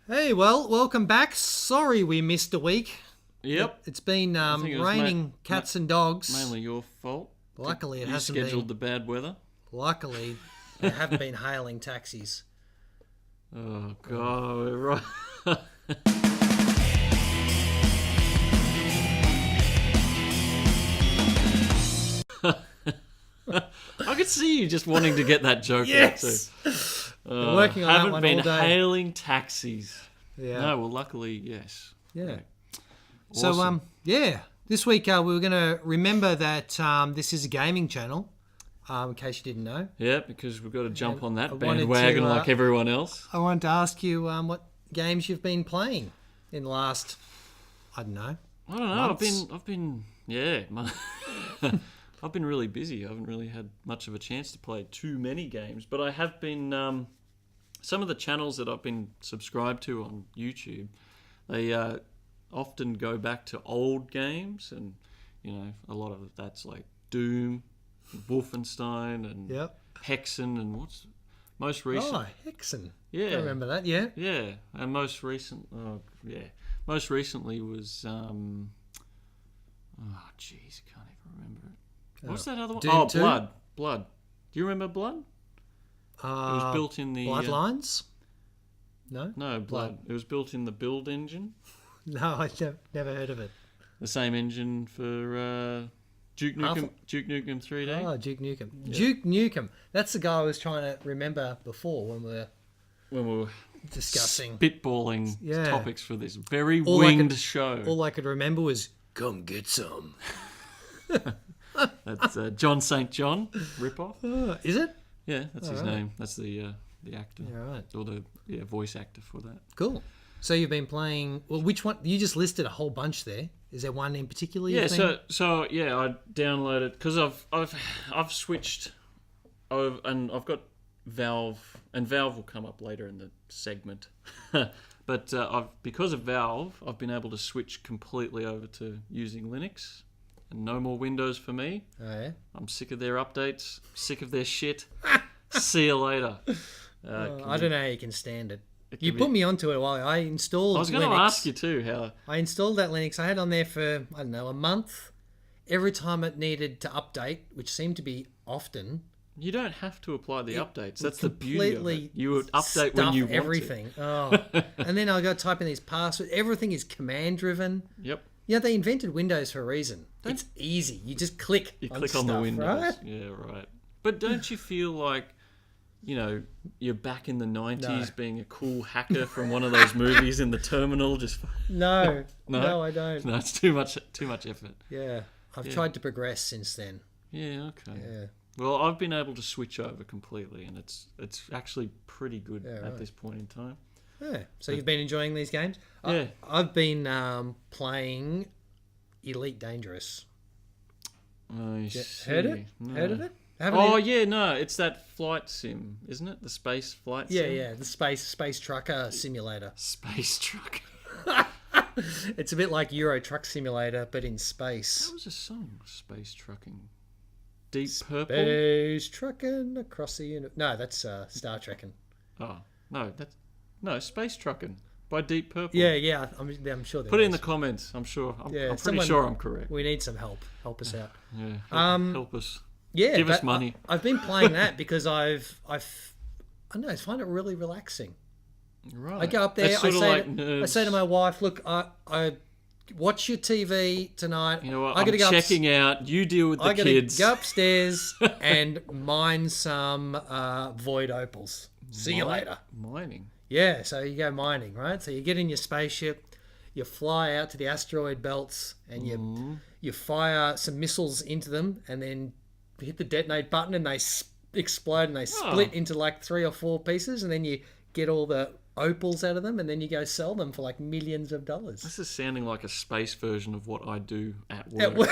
Hey, well, welcome back. Sorry we missed a week. Yep. It's been raining cats and dogs. Mainly your fault. Luckily, it you hasn't been. You scheduled the bad weather. Luckily, there haven't been hailing taxis. Oh, God. Right. I could see you just wanting to get that joke out too. Been working on that one all day. Haven't been hailing taxis. Yeah. No, well, luckily, yes. Yeah. Right. So, Awesome. this week we were going to remember that this is a gaming channel, in case you didn't know. Yeah, because we've got to jump on that wanted bandwagon to, like everyone else. I wanted to ask you what games you've been playing in the last, I don't know. Months. I've been really busy. I haven't really had much of a chance to play too many games, but I have been. Some of the channels that I've been subscribed to on YouTube, they often go back to old games, and a lot of that's like Doom, Wolfenstein, and Hexen, and what's most recent. Oh, Hexen. Yeah, I remember that. Yeah. Yeah, and most recently was. Oh, jeez, I can't even remember it. What's that other one? Doom 2? Blood. Do you remember Blood? It was built in the... Bloodlines? No? No, Blood. It was built in the Build engine. No, I've never heard of it. The same engine for Duke Nukem 3D. Oh, Duke Nukem. Yeah. Duke Nukem. That's the guy I was trying to remember before when we were discussing... Spitballing topics for this very winged show. All I could remember was, come get some. That's John St. John ripoff. Is it? Yeah, that's his name. That's the actor. Yeah, right. Or the voice actor for that. Cool. So you've been playing. Well, which one? You just listed a whole bunch there. Is there one in particular? Yeah. So I downloaded because I've switched over, and I've got Valve, and Valve will come up later in the segment. But because of Valve, I've been able to switch completely over to using Linux. And no more Windows for me. Oh, yeah? I'm sick of their updates. Sick of their shit. See you later. I don't know how you can stand it. You put me onto it while I installed Linux. I was going to ask you too how... I installed that Linux. I had on there for, I don't know, a month. Every time it needed to update, which seemed to be often... You don't have to apply the updates. That's the beauty of it. You would update when you want everything. Oh. And then I'll go type in these passwords. Everything is command-driven. Yep. Yeah, they invented Windows for a reason. It's easy. You just click. You click on the Windows. Right? Yeah, right. But don't you feel like, you're back in the 90s being a cool hacker from one of those movies in the terminal? Just No, I don't. No, it's too much effort. Yeah, I've tried to progress since then. Yeah, okay. Yeah. Well, I've been able to switch over completely, and it's actually pretty good at this point in time. Yeah. So you've been enjoying these games? Yeah. I've been playing Elite Dangerous. I see. Heard it? No. Heard of it? It's that flight sim, isn't it? The space flight sim? Yeah, the space trucker simulator. Space trucker. It's a bit like Euro Truck Simulator, but in space. That was a song, Space Trucking. Deep Purple? Space trucking across the universe. No, that's Star Trekking. Oh, no, Space Trucking by Deep Purple. Yeah, I'm sure. Put it in the comments. I'm sure. I'm pretty sure I'm correct. We need some help. Help us out. Yeah, help us. Yeah, give us money. I've been playing that because I don't know. I find it really relaxing. Right. I go up there. I say to my wife, "Look, I watch your TV tonight. You know what? I gotta go checking out. You deal with the kids. I gotta go upstairs and mine some void opals. See you later. Mining. Yeah, so you go mining, right? So you get in your spaceship, you fly out to the asteroid belts, and you fire some missiles into them, and then hit the detonate button, and they explode, and they split into like 3 or 4 pieces, and then you get all the opals out of them, and then you go sell them for like millions of dollars. This is sounding like a space version of what I do at work.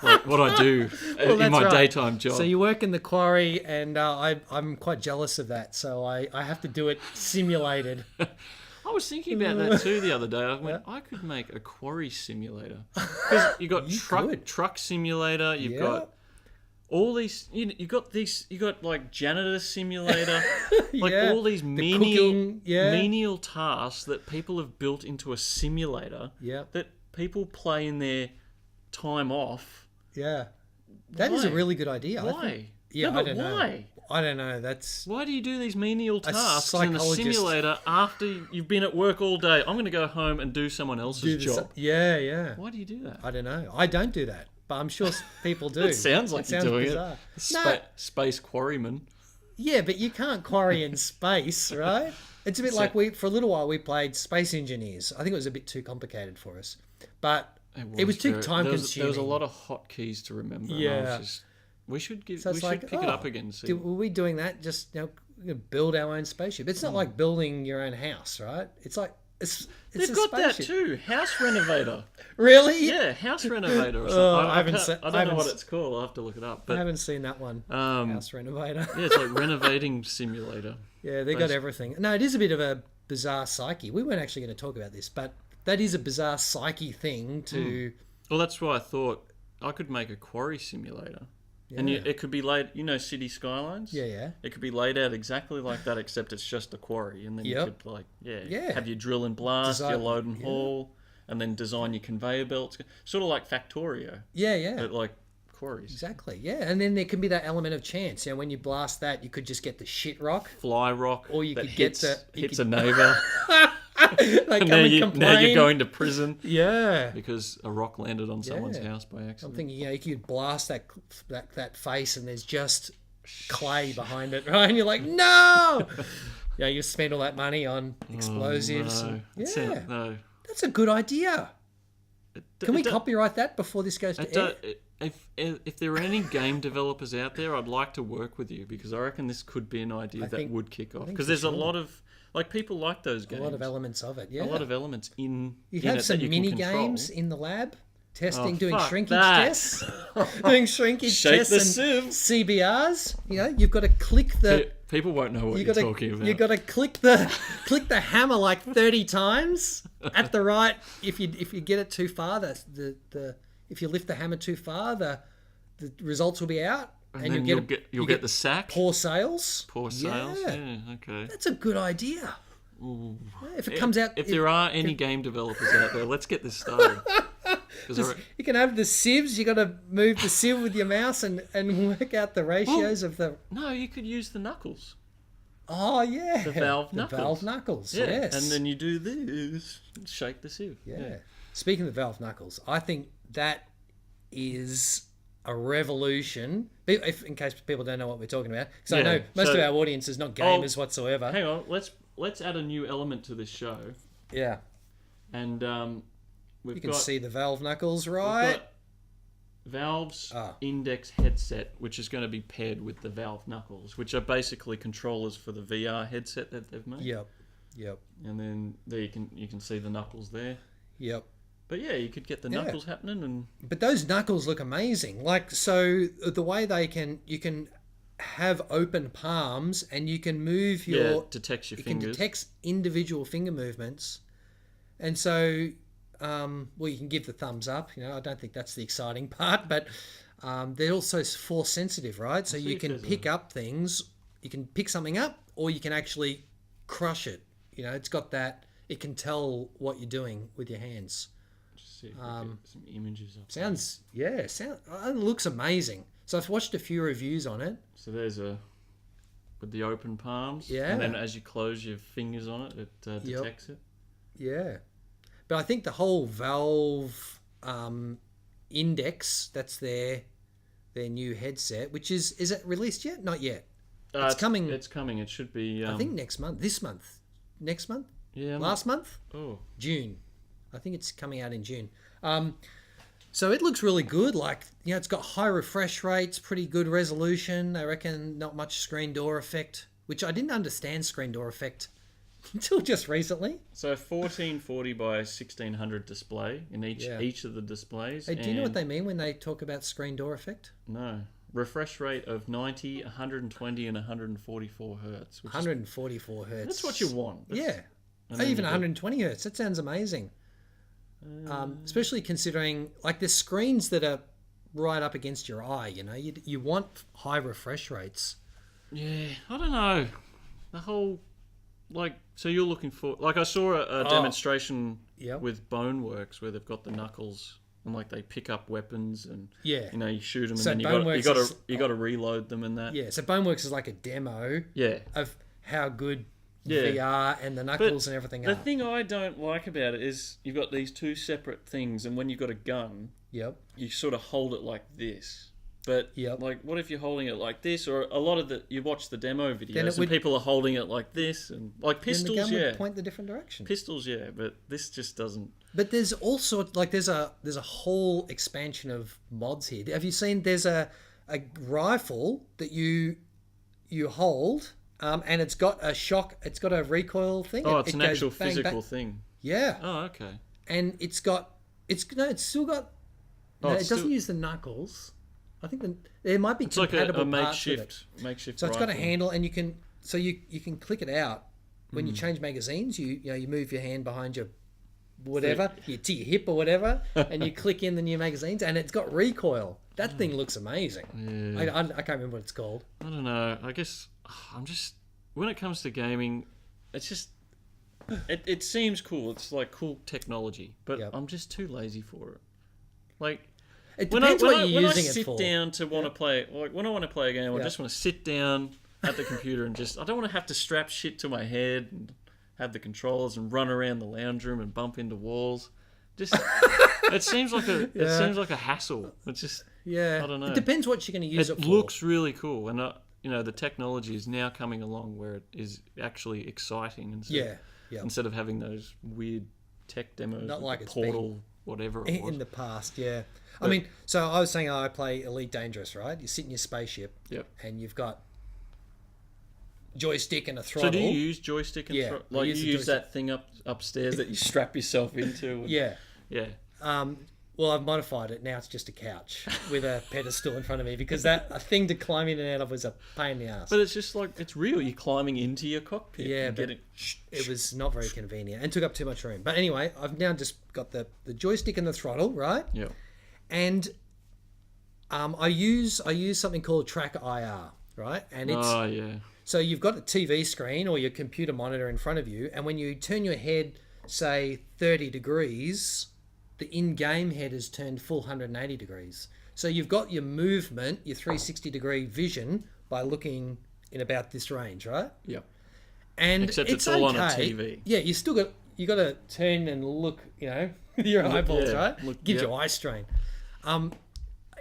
Like what I do in my daytime job. So you work in the quarry, and I'm quite jealous of that. So I have to do it simulated. I was thinking about that too the other day. I went, I could make a quarry simulator. Because you got truck simulator, you've got all these, you got like janitor simulator, like Yeah, all these the menial, cooking, yeah. menial tasks that people have built into a simulator Yeah. that people play in their time off. Yeah. That is a Why? really good idea. Why? I think, yeah, No, I but don't know. why? I don't know. That's Why do you do these menial tasks in a psychologist- simulator after you've been at work all day? I'm going to go home and do someone else's do this. job. Yeah, yeah. Why do you do that? I don't know. I don't do that, but I'm sure people do. It sounds like you're doing bizarre. it. No, Space quarryman. yeah, but you can't quarry in space, right? It's a bit like for a little while we played Space Engineers. I think it was a bit too complicated for us, but it was too time consuming. There was a lot of hotkeys to remember. Yeah. We should pick So it's like, it up again. And see. were we doing that? Just we're gonna build our own spaceship. It's not like building your own house, right? It's like it's They've a got that spaceship. too. House renovator. Really? Yeah, house renovator. Or something. I don't know what it's called. I'll have to look it up. I But haven't seen that one. House renovator. yeah, it's like renovating simulator. Yeah, they got everything. No, it is a bit of a bizarre psyche. We weren't actually going to talk about this, but that is a bizarre psyche thing to. Well, that's why I thought I could make a quarry simulator. And it could be laid, city skylines. Yeah, yeah. It could be laid out exactly like that, except it's just a quarry, and then you Yep. could Yeah. have your drill and blast, your load and haul, and then design your conveyor belts, sort of like Factorio, Yeah, yeah. but like quarries. Exactly. Yeah, and then there can be that element of chance. When you blast that, you could just get the shit rock, Fly rock, or you that could get hits a neighbour. they come and complain. Now you're going to prison Yeah. because a rock landed on someone's Yeah. house by accident. I'm thinking, you could blast that face, and there's just clay behind it, right? And you're like, no. Yeah, you spend all that money on explosives. No. Yeah, No. that's a good idea. Can we copyright that before this goes to air? If there are any game developers out there, I'd like to work with you because I reckon this could be an idea that would kick off. Because there's a lot of people like those games. A lot of elements of it. Yeah, A lot of elements in. You in have it some that you mini can control. games in the lab, testing, doing fuck shrinkage that. tests, doing shrinkage Shake tests the and sieve. CBRs. You've got to click the. People won't know what you're talking about. You got to click the hammer like 30 times at the right. If you get it too far, if you lift the hammer too far, the results will be out, and then you'll get the sack. Poor sales. Poor sales. Yeah. Okay. That's a good idea. Ooh. Yeah, if it comes out, if there are any game developers out there, let's get this started. You can have the sieves. You got to move the sieve with your mouse and work out the ratios of the. No, you could use the knuckles. Oh yeah, The valve knuckles. The valve knuckles. Yeah. Yes. And then you do this, shake the sieve. Yeah. Speaking of the valve knuckles, I think that is a revolution. In case people don't know what we're talking about, because I know most of our audience is not gamers whatsoever. Hang on, let's add a new element to this show. Yeah. And you can see the valve knuckles, right? We've got Valve's Index headset, which is going to be paired with the Valve knuckles, which are basically controllers for the VR headset that they've made. Yep. And then there you can see the knuckles there. Yep. But yeah, you could get the knuckles happening, but those knuckles look amazing. So the way you can have open palms and you can move detects your fingers. fingers. Detects individual finger movements, and so you can give the thumbs up. I don't think that's the exciting part, but they're also force sensitive, right? So you can pick up things. You can pick something up, or you can actually crush it. It's got that. It can tell what you're doing with your hands. See if we get some images up. It looks amazing. So I've watched a few reviews on it. So there's with the open palms. Yeah. And then as you close your fingers on it, it detects it. Yeah. But I think the whole Valve Index, that's their new headset, which is it released yet? Not yet. It's coming. It's coming. It should be. I think next month. This month. Next month? Yeah. Last month? Oh. June. I think it's coming out in June. So it looks really good. It's got high refresh rates, pretty good resolution. I reckon not much screen door effect, which I didn't understand screen door effect until just recently. So 1440 by 1600 display in each of the displays. Hey, do you know what they mean when they talk about screen door effect? No. Refresh rate of 90, 120, and 144 hertz. 144 hertz. That's what you want. Even 120 hertz. That sounds amazing. Especially considering there's screens that are right up against your eye. You want high refresh rates. Yeah, I don't know. The whole, so you're looking for, I saw a demonstration with Boneworks where they've got the knuckles and they pick up weapons and you shoot them and then you got to reload them and that. Yeah, so Boneworks is like a demo of how good VR and the knuckles and everything are. The thing I don't like about it is you've got these two separate things, and when you've got a gun, you sort of hold it like this. But what if you're holding it like this? Or a lot of you watch the demo videos and people are holding it like this, and pistols, then the gun would point the different direction. Pistols, but this just doesn't. But there's also there's a whole expansion of mods here. Have you seen? There's a rifle that you hold, and it's got a shock. It's got a recoil thing. Oh, it's an actual physical thing. Yeah. Oh, okay. And it's still got. No, it doesn't use the knuckles. I think there might be compatible a parts with it. makeshift. So it's got a handle, and you can click it out when you change magazines. You move your hand behind your whatever, to your hip or whatever, and you click in the new magazines, and it's got recoil. That thing looks amazing. Yeah. I can't remember what it's called. I don't know. I guess I'm just, when it comes to gaming, it's just it seems cool. It's cool technology, but I'm just too lazy for it. It depends what you're using it for. When I sit down to want to play, when I want to play a game, I just want to sit down at the computer and I don't want to have to strap shit to my head and have the controllers and run around the lounge room and bump into walls. It seems like a hassle. It's just, I don't know. It depends what you're going to use it for. It looks really cool, and the technology is now coming along where it is actually exciting. Instead of having those weird tech demos, not like it's Portal, whatever it was in the past. Yeah. I mean, so I was saying I play Elite Dangerous, right? You sit in your spaceship, and you've got joystick and a throttle. So do you use joystick and throttle? You use that thing upstairs that you strap yourself into? Yeah. Well, I've modified it. Now it's just a couch with a pedestal in front of me because a thing to climb in and out of was a pain in the ass. But it's just it's real. You're climbing into your cockpit. Yeah, but it was not very convenient and took up too much room. But anyway, I've now just got the joystick and the throttle, right? Yeah. And I use something called Track IR, right? And it's so you've got a TV screen or your computer monitor in front of you, and when you turn your head, say 30 degrees, the in-game head is turned full 180 degrees. So you've got your movement, your 360-degree vision by looking in about this range, right? Yeah. And except it's all on a TV. Yeah, you got to turn and look, with your eyeballs, right? Gives you eye strain.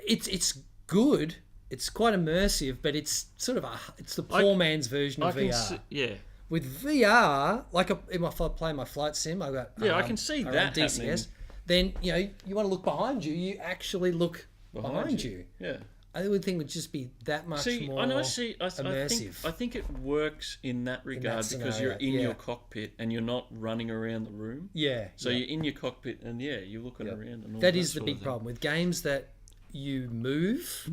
It's good. It's quite immersive, but it's sort of it's the poor man's version of VR. With VR, if I play my flight sim, I got I can see that DCS. Happening. Then you want to look behind you. You actually look behind you. Yeah. I would think it would just be that much more immersive. I think it works in that regard because you're in your cockpit and you're not running around the room. Yeah. So you're in your cockpit and you're looking around. And all that is the big problem with games that you move.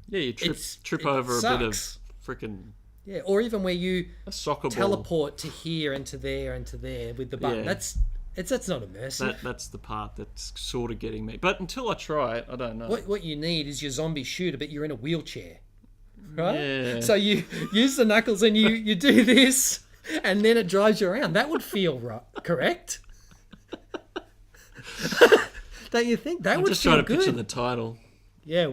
Yeah, you trip over a bit of freaking. Yeah, or even where you teleport ball. to here and to there and to there with the button. Yeah. That's not immersive. That's the part that's sort of getting me. But until I try it, I don't know. What you need is your zombie shooter, but you're in a wheelchair, right? Yeah. So you use the knuckles and you do this, and then it drives you around. That would feel correct. Don't you think? That would feel good. I'm just trying to picture the title. Yeah,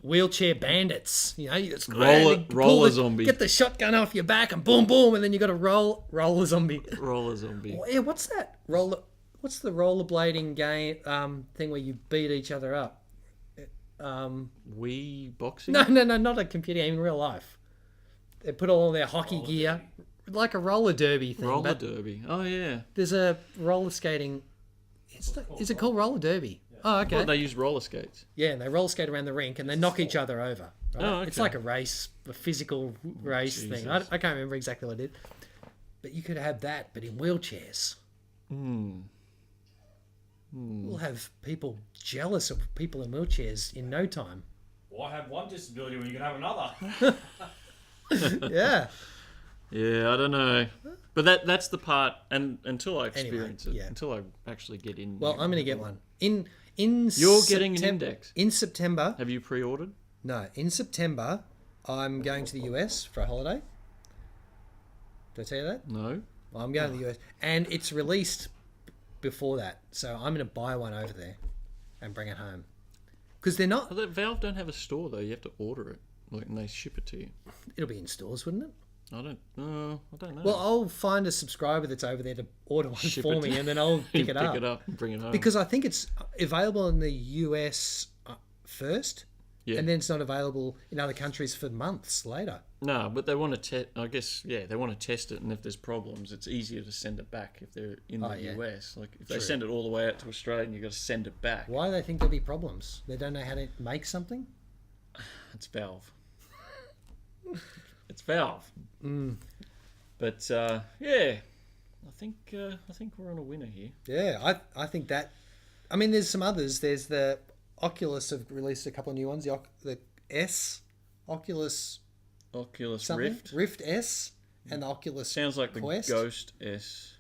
wheelchair bandits. It's roller zombie. Get the shotgun off your back and boom, boom, and then you got to roller zombie. Roller zombie. Yeah, what's that? What's the rollerblading game thing where you beat each other up? Wii boxing? No, not a computer game in real life. They put all their hockey gear, like a roller derby thing. Roller derby. Oh yeah. There's a roller skating. Is it called roller derby? Oh, okay. Well, they use roller skates. Yeah, and they roller skate around the rink and they knock each other over. Right? Oh, okay. It's like a race, a physical race thing. I can't remember exactly what it is. But you could have that, but in wheelchairs. We'll have people jealous of people in wheelchairs in no time. Why have one disability when you can have another? Yeah. Yeah, I don't know. But that's the part, and until I experience it, until I actually get in. Well, I'm going to get one. In You're getting an index. In September. Have you pre-ordered? No. In September, I'm going to the US for a holiday. Did I tell you that? No. Well, I'm going to the US. And it's released before that. So I'm going to buy one over there and bring it home. Because they're not... Well, Valve don't have a store, though. You have to order it. And they ship it to you. It'll be in stores, wouldn't it? I don't know. Well, I'll find a subscriber that's over there to order one for me, and then I'll pick it up. Pick it up and bring it home. Because I think it's available in the US first, and then it's not available in other countries for months later. No, but they want to test. I guess, they want to test it, and if there's problems, it's easier to send it back if they're in the US. Like if they send it all the way out to Australia, and you've got to send it back. Why do they think there'll be problems? They don't know how to make something? It's Valve. It's Valve. But I think we're on a winner here. Yeah, I think that. I mean, there's some others. There's the Oculus have released a couple of new ones. The Oculus Rift S, and the Oculus sounds like Quest. The Ghost S.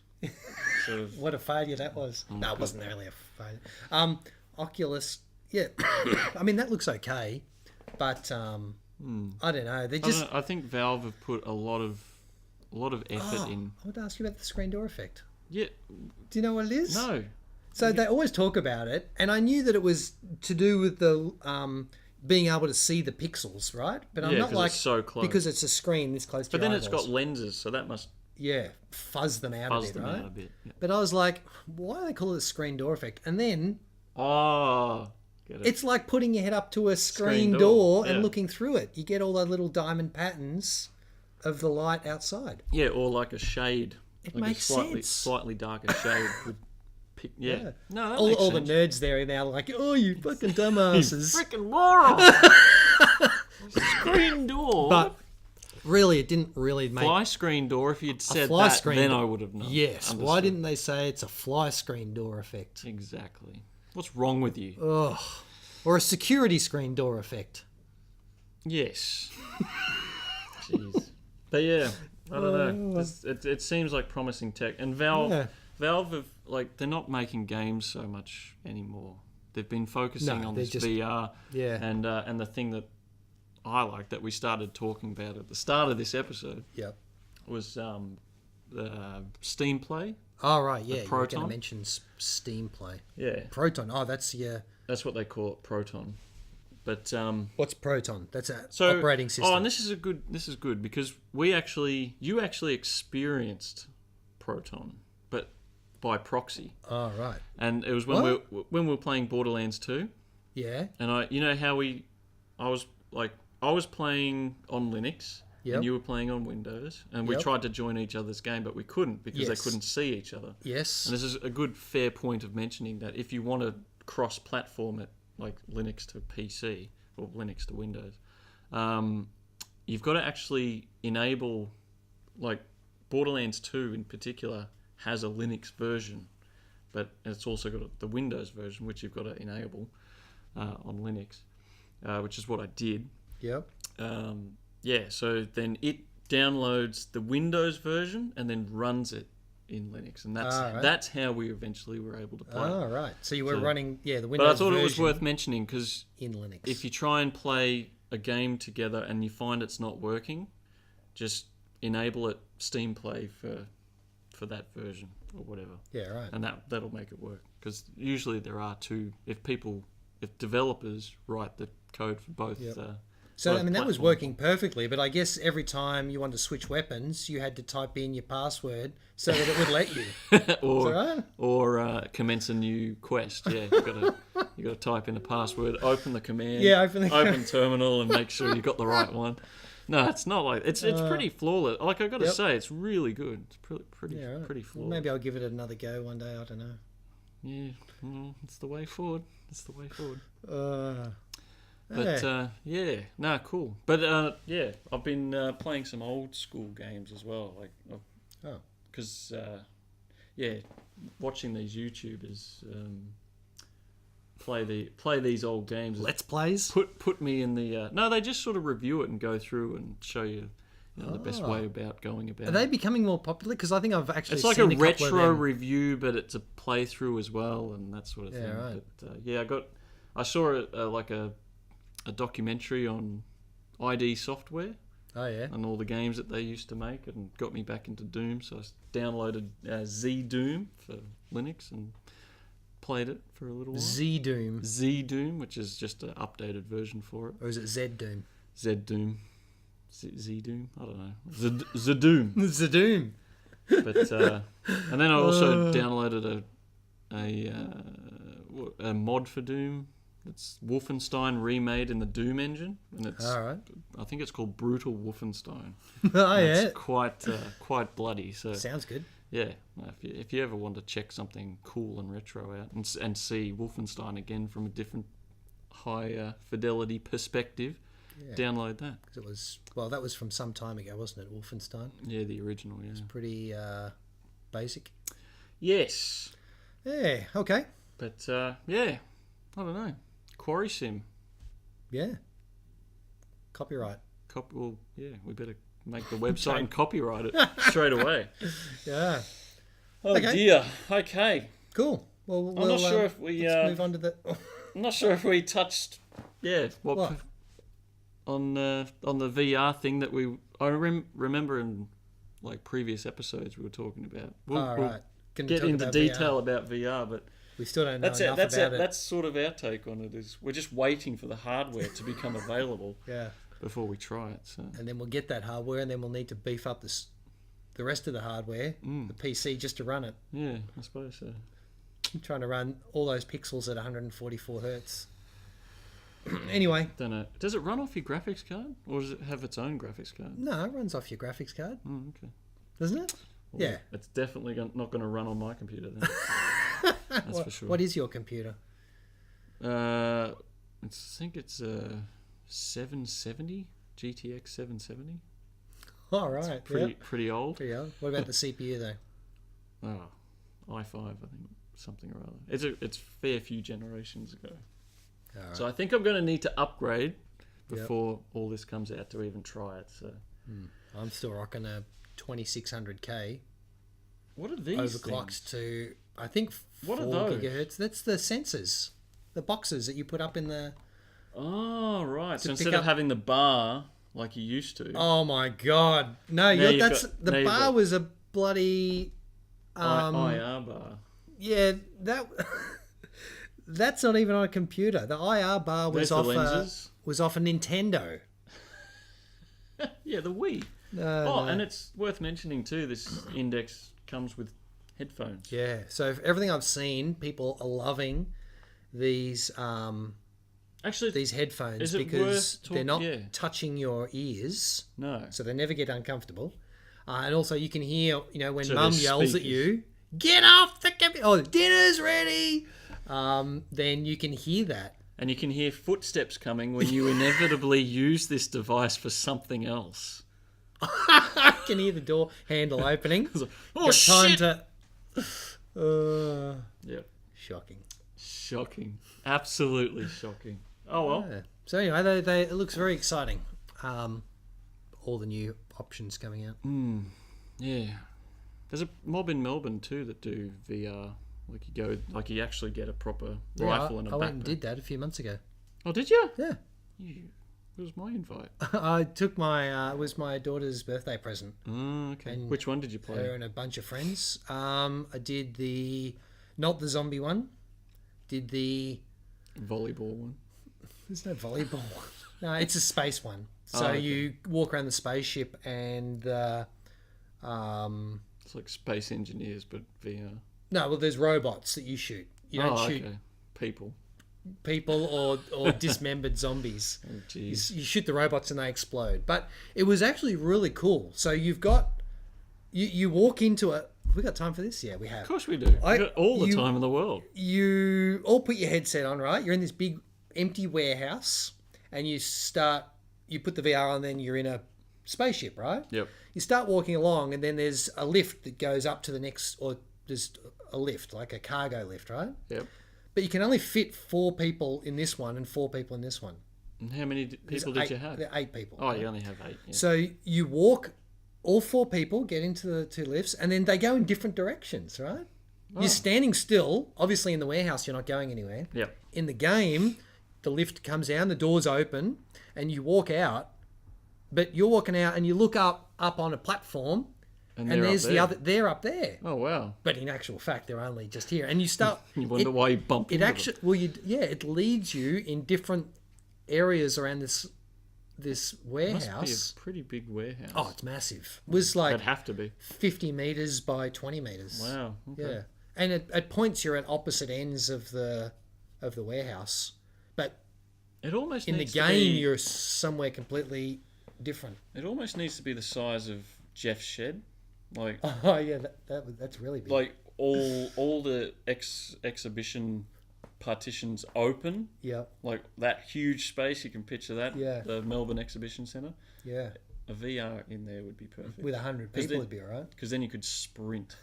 Sort of. What a failure that was. No, it wasn't really a failure. Oculus, yeah. I mean, that looks okay, but I don't know. I think Valve have put a lot of effort in. I would ask you about the screen door effect. Yeah. Do you know what it is? No. So they always talk about it, and I knew that it was to do with the being able to see the pixels, right? But I'm not like it's so close because it's a screen this close to your eyeballs. But then it's got lenses, so that must fuzz them out a bit, right? Out a bit. Yeah. But I was like, why do they call it a screen door effect? And then get it. It's like putting your head up to a screen door and looking through it. You get all the little diamond patterns of the light outside. Yeah, or like a shade. It like makes a slightly darker shade with No, that makes all sense. the nerds there are now like, oh, you fucking dumbasses. You freaking moron! Screen door. But really, it didn't really make... Fly screen door, if you'd said that, then I would have known. Yes. Understood. Why didn't they say it's a fly screen door effect? Exactly. What's wrong with you? Ugh. Or a security screen door effect. Yes. Jeez. But yeah, I don't know. It seems like promising tech. And Valve have, they're not making games so much anymore. They've been focusing on this VR. Yeah. And the thing that I like that we started talking about at the start of this episode was the Steam Play. Oh, right, yeah. You were going to mention Steam Play. Yeah. Proton. Oh, that's That's what they call it, Proton. But what's Proton? That's an operating system. Oh, and this is good because you actually experienced Proton, but by proxy. Oh, right. And it was when we were playing Borderlands 2. Yeah. And I was playing on Linux. Yep. And you were playing on Windows, and we tried to join each other's game, but we couldn't because they couldn't see each other. Yes. And this is a good, fair point of mentioning that if you want to cross-platform it, like Linux to PC or Linux to Windows, you've got to actually enable, like Borderlands 2 in particular has a Linux version, but it's also got the Windows version, which you've got to enable on Linux, which is what I did. Yep. So then it downloads the Windows version and then runs it in Linux, and that's how we eventually were able to play. Oh, right. So you were running the Windows version. But I thought it was worth mentioning because in Linux, if you try and play a game together and you find it's not working, just enable it Steam Play for that version or whatever. Yeah, right. And that'll make it work because usually there are two. If developers write the code for both. So, I mean, that was working perfectly, but I guess every time you wanted to switch weapons, you had to type in your password so that it would let you. or commence a new quest. Yeah, you got to type in a password, open the command, open terminal, and make sure you got the right one. No, it's not like it's pretty flawless. Like I got to say, it's really good. It's pretty flawless. Well, maybe I'll give it another go one day. I don't know. Yeah, well, it's the way forward. But cool. But I've been playing some old school games as well. Because watching these YouTubers play these old games. Let's plays. Put me in the. No, they just sort of review it and go through and show you the best way about going about Are they becoming more popular? Because I think I've actually It's like seen a couple of retro them. review, but it's a playthrough as well, and that sort of thing. right. But I saw a documentary on ID Software Oh, yeah. and all the games that they used to make, and got me back into Doom. So I downloaded Z Doom for Linux and played it for a little while. Z Doom. Z Doom, which is just an updated version for it. Or is it Z Doom? Z Doom. Z Doom? I don't know. Z Doom. Z Doom. But and then I also downloaded a mod for Doom. It's Wolfenstein remade in the Doom engine, and it's All right. I think it's called Brutal Wolfenstein. Oh, And yeah. it's quite bloody. So Sounds good. yeah, if you ever want to check something cool and retro out and see Wolfenstein again from a different high fidelity perspective, download that. It was, that was from some time ago, wasn't it? Wolfenstein. Yeah, the original. Yeah. Pretty basic. Yes, Yeah. Okay. but yeah, I don't know. Quarry Sim. Yeah. Copyright. Well, yeah, we better make the website and copyright it straight away. Yeah. Oh Okay. dear. Okay. Cool. Well, I'm not sure if we. let's move on to the. I'm not sure if we touched. Yeah. What? On the VR thing that I remember in like previous episodes we were talking about. All We'll right. Gonna get talk into about detail VR. about VR, but We still don't know that's enough it. about it. That's sort of our take on it. Is we're just waiting for the hardware to become available Yeah. before we try it. So And then we'll get that hardware, and then we'll need to beef up the rest of the hardware, the PC, just to run it. yeah, I suppose so. I'm trying to run all those pixels at 144 hertz. Anyway, Don't know. Does it run off your graphics card, or does it have its own graphics card? no, it runs off your graphics card, Okay. doesn't it? Well, Yeah. It's definitely not going to run on my computer then. That's for sure. What is your computer? I think it's a 770 GTX 770. All right. Pretty old. Pretty old. What about the CPU though? Oh, i5, I think, something or other. It's fair few generations ago. All right. So I think I'm going to need to upgrade before all this comes out to even try it. So I'm still rocking a 2600K what are these overclocked things? to, I think, 4 What are those? gigahertz. That's the sensors, the boxes that you put up in the. Oh, right. So pick instead of up- having the bar like you used to, Oh my god! No, you've that's got- the now you've bar got- was a bloody. IR bar. Yeah, that. That's not even on a computer. The IR bar was There's the off. lenses. Was off a Nintendo. Yeah, the Wii. No. And it's worth mentioning too, this index comes with headphones. Yeah. So everything I've seen, people are loving these Actually, these headphones is it because worth they're not yeah. touching your ears, No. so they never get uncomfortable. And also, you can hear, when So Mum there's yells at speakers. you, "Get off the computer!" Oh, dinner's ready. Then you can hear that. And you can hear footsteps coming when you inevitably use this device for something else. You can hear the door handle opening. Oh, Got time shit! to. Yep. Shocking. Shocking. Absolutely shocking. Oh, well. Yeah. So anyway, it looks very exciting. All the new options coming out. Yeah. There's a mob in Melbourne too that do VR. Like you actually get a proper rifle and a I went backpack. and did that a few months ago. Oh, did you? Yeah. Where was my invite? I took it was my daughter's birthday present. Oh, okay. And Which one did you play? Her and a bunch of friends. I did not the zombie one. Did the... Volleyball one. There's no volleyball. No, it's a space one. So okay. you walk around the spaceship and... It's like Space Engineers, but VR. No, well, there's robots that you shoot. You don't shoot okay. people or dismembered zombies. Oh, You jeez. shoot the robots and they explode. But it was actually really cool. So you've got... You walk into it... We got time for this? Yeah, we have. Of course we do. We've got all the you- time in the world. You all put your headset on, right? You're in this big empty warehouse and you put the VR on, then you're in a spaceship, right? Yep. You start walking along and then there's a lift that goes up to the next, or there's a lift, like a cargo lift, right? Yep. But you can only fit 4 people in this one and 4 people in this one. And how many people did you have? 8 people. Oh, you only have 8. Yeah. So you walk, all 4 people get into the 2 lifts, and then they go in different directions, right? You're standing still. Obviously, in the warehouse, you're not going anywhere. Yep. In the game, the lift comes down, the doors open, and you walk out. But you're walking out, and you look up on a platform, and there's the other. They're up there. Oh wow! But in actual fact, they're only just here, and you start. You wonder why you bump into them. Well, it leads you in different areas around this warehouse. It must be a pretty big warehouse. Oh, it's massive. It was like it'd have to be 50 meters by 20 meters. Wow. Okay. Yeah, and at points you're at opposite ends of the warehouse, but it almost in the game you're somewhere completely different. It almost needs to be the size of Jeff's shed, like. Oh yeah, that's really big. Like all the exhibition partitions open. Yeah. Like that huge space, you can picture that. Yeah. The Melbourne Exhibition Centre. Yeah. A VR in there would be perfect. With 100 people, it'd be all right. Because then you could sprint.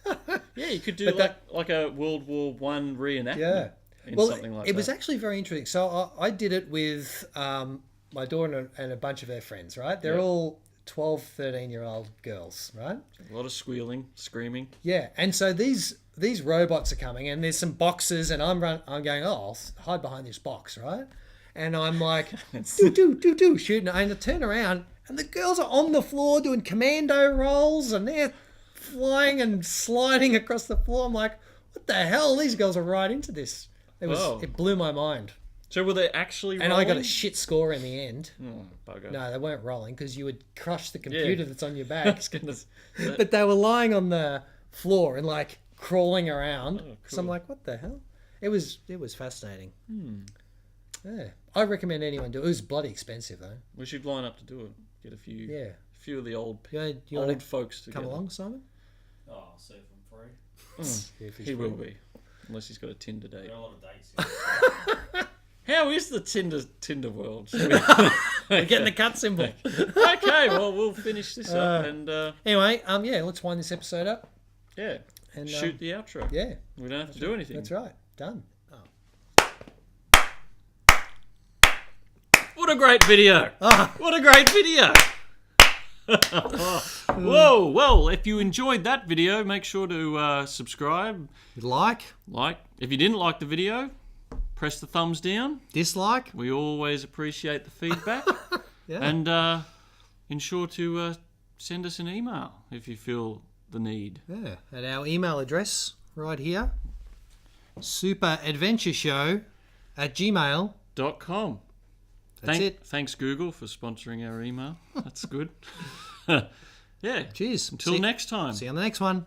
Yeah, you could do like a World War One reenactment. Yeah. Something like that. It was actually very interesting. So I did it with my daughter and a bunch of her friends, right? They're all 12, 13-year-old girls, right? A lot of squealing, screaming. Yeah, and so these robots are coming, and there's some boxes, and I'm going, I'll hide behind this box, right? And I'm like, do, shooting, and I turn around, and the girls are on the floor doing commando rolls, and they're flying and sliding across the floor. I'm like, what the hell? These girls are right into this. It blew my mind. So were they actually rolling? And I got a shit score in the end. Oh, bugger. No, they weren't rolling because you would crush the computer that's on your back. Goodness. But they were lying on the floor and like crawling around. Oh, cool. So I'm like, what the hell? It was fascinating. Yeah, I recommend anyone do it. It was bloody expensive though. We should line up to do it. Get a few of the old old folks to come along, Simon. Oh, I'll see if I'm free. He will be, unless he's got a Tinder date. There are a lot of dates. How is the Tinder world? We're getting the cut symbol. Okay, well we'll finish this up and anyway, let's wind this episode up. Yeah, and shoot the outro. Yeah, we don't have to do anything. That's right. Done. What a great video! What a great video! Whoa! Well, if you enjoyed that video, make sure to subscribe. Like. If you didn't like the video, press the thumbs down. Dislike. We always appreciate the feedback. Yeah. And ensure to send us an email if you feel the need. Yeah. At our email address right here. SuperAdventureShow@gmail.com. That's it. Thanks, Google, for sponsoring our email. That's good. Yeah. Cheers. Until next time. See you on the next one.